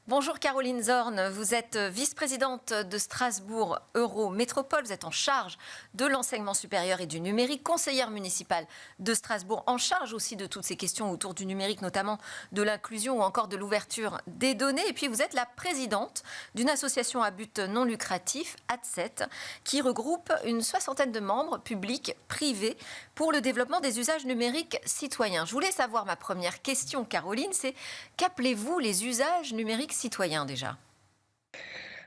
Bonjour Caroline Zorn, vous êtes vice-présidente de Strasbourg Eurométropole, vous êtes en charge de l'enseignement supérieur et du numérique, conseillère municipale de Strasbourg, en charge aussi de toutes ces questions autour du numérique, notamment de l'inclusion ou encore de l'ouverture des données. Et puis vous êtes la présidente d'une association à but non lucratif, ADSET, qui regroupe une soixantaine de membres publics, privés, pour le développement des usages numériques citoyens. Je voulais savoir, ma première question, Caroline, c'est qu'appelez-vous les usages numériques citoyens déjà?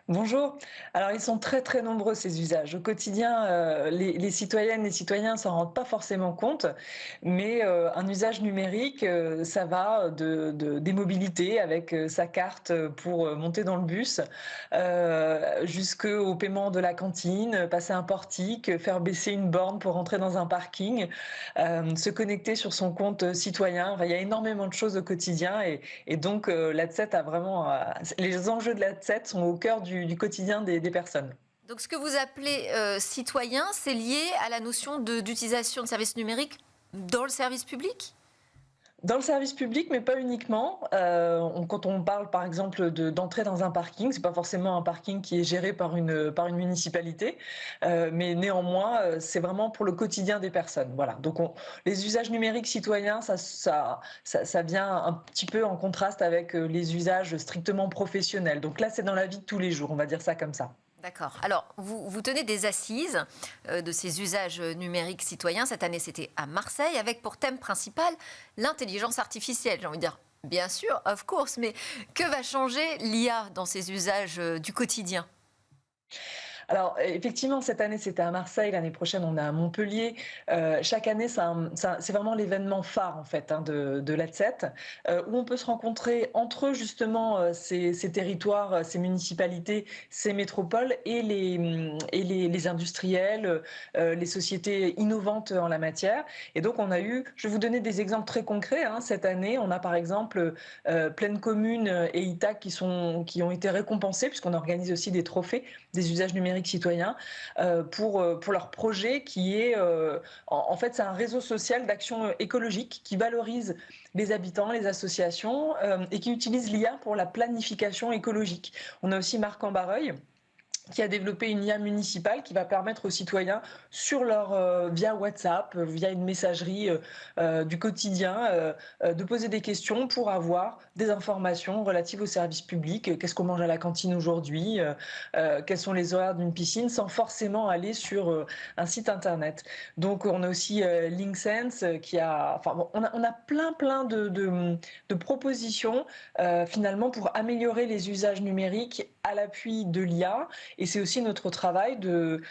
Bonjour. Alors, ils sont très, très nombreux, ces usages. Au quotidien, les citoyennes et citoyens ne s'en rendent pas forcément compte, mais un usage numérique, ça va des mobilités avec sa carte pour monter dans le bus, jusqu'au paiement de la cantine, passer un portique, faire baisser une borne pour rentrer dans un parking, se connecter sur son compte citoyen. Enfin, il y a énormément de choses au quotidien et donc l'ADSET a vraiment... les enjeux de l'ADSET sont au cœur du quotidien des personnes. Donc ce que vous appelez citoyen, c'est lié à la notion d'utilisation de services numériques dans le service public? Dans le service public, mais pas uniquement. Quand on parle, par exemple, d'entrer dans un parking, c'est pas forcément un parking qui est géré par une municipalité, mais néanmoins, c'est vraiment pour le quotidien des personnes. Voilà. Donc, les usages numériques citoyens, ça vient un petit peu en contraste avec les usages strictement professionnels. Donc là, c'est dans la vie de tous les jours, on va dire ça comme ça. D'accord. Alors, vous tenez des assises de ces usages numériques citoyens. Cette année, c'était à Marseille, avec pour thème principal l'intelligence artificielle. J'ai envie de dire, bien sûr, of course, mais que va changer l'IA dans ces usages du quotidien? Alors, effectivement, cette année, c'était à Marseille. L'année prochaine, on est à Montpellier. Chaque année, c'est vraiment l'événement phare, en fait, hein, de l'ADSET, où on peut se rencontrer entre eux, justement, ces territoires, ces municipalités, ces métropoles et les industriels, les sociétés innovantes en la matière. Et donc, je vais vous donner des exemples très concrets, hein. Cette année, on a par exemple Pleine Commune et ITAC qui ont été récompensés, puisqu'on organise aussi des trophées des usages numériques citoyens pour leur projet qui est, en fait, c'est un réseau social d'action écologique qui valorise les habitants, les associations et qui utilise l'IA pour la planification écologique. On a aussi Marc-en-Barreuil qui a développé une IA municipale qui va permettre aux citoyens, via WhatsApp, via une messagerie du quotidien, de poser des questions pour avoir des informations relatives aux services publics. Qu'est-ce qu'on mange à la cantine aujourd'hui? Quels sont les horaires d'une piscine? Sans forcément aller sur un site internet. Donc on a aussi LinkSense Enfin bon, on a plein de propositions finalement pour améliorer les usages numériques à l'appui de l'IA. Et c'est aussi notre travail de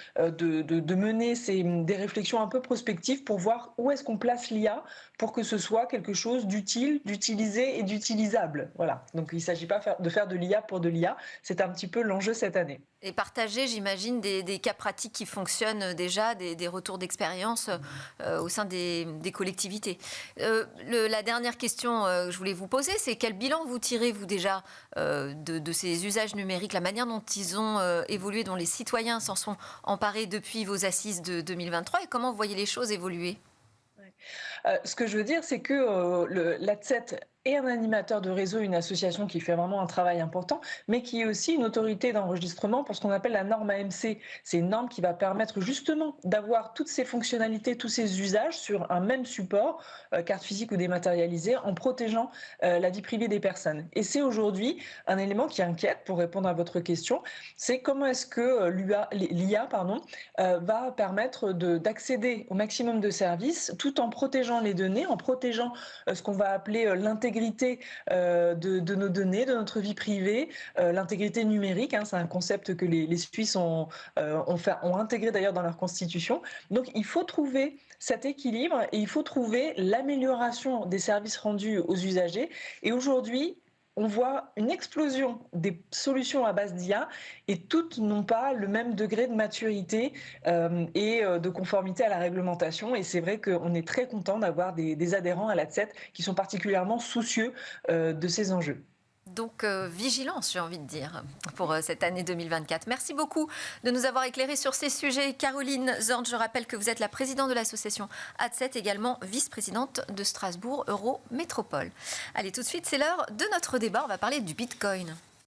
mener des réflexions un peu prospectives pour voir où est-ce qu'on place l'IA pour que ce soit quelque chose d'utile, d'utilisé et d'utilisable. Voilà. Donc il ne s'agit pas de faire de l'IA pour de l'IA. C'est un petit peu l'enjeu cette année. Et partager, j'imagine, des cas pratiques qui fonctionnent déjà, des retours d'expérience au sein des collectivités. La dernière question que je voulais vous poser, c'est quel bilan vous tirez, vous déjà, de ces usages numériques, la manière dont ils ont évolué, dont les citoyens s'en sont emparés depuis vos assises de 2023, et comment vous voyez les choses évoluer? Ce que je veux dire, c'est que l'ADSET est un animateur de réseau, une association qui fait vraiment un travail important, mais qui est aussi une autorité d'enregistrement pour ce qu'on appelle la norme AMC. C'est une norme qui va permettre justement d'avoir toutes ces fonctionnalités, tous ces usages sur un même support, carte physique ou dématérialisée, en protégeant la vie privée des personnes. Et c'est aujourd'hui un élément qui inquiète, pour répondre à votre question, c'est comment est-ce que l'IA va permettre d'accéder au maximum de services tout en protégeant les données, en protégeant ce qu'on va appeler l'intégrité de nos données, de notre vie privée, l'intégrité numérique, hein, c'est un concept que les Suisses ont intégré d'ailleurs dans leur constitution. Donc il faut trouver cet équilibre et il faut trouver l'amélioration des services rendus aux usagers. Et aujourd'hui, on voit une explosion des solutions à base d'IA et toutes n'ont pas le même degré de maturité et de conformité à la réglementation. Et c'est vrai qu'on est très content d'avoir des adhérents à l'ADSET qui sont particulièrement soucieux de ces enjeux. Donc, vigilance, j'ai envie de dire, pour cette année 2024. Merci beaucoup de nous avoir éclairés sur ces sujets. Caroline Zorn, je rappelle que vous êtes la présidente de l'association ADSET, également vice-présidente de Strasbourg Eurométropole. Allez, tout de suite, c'est l'heure de notre débat. On va parler du Bitcoin.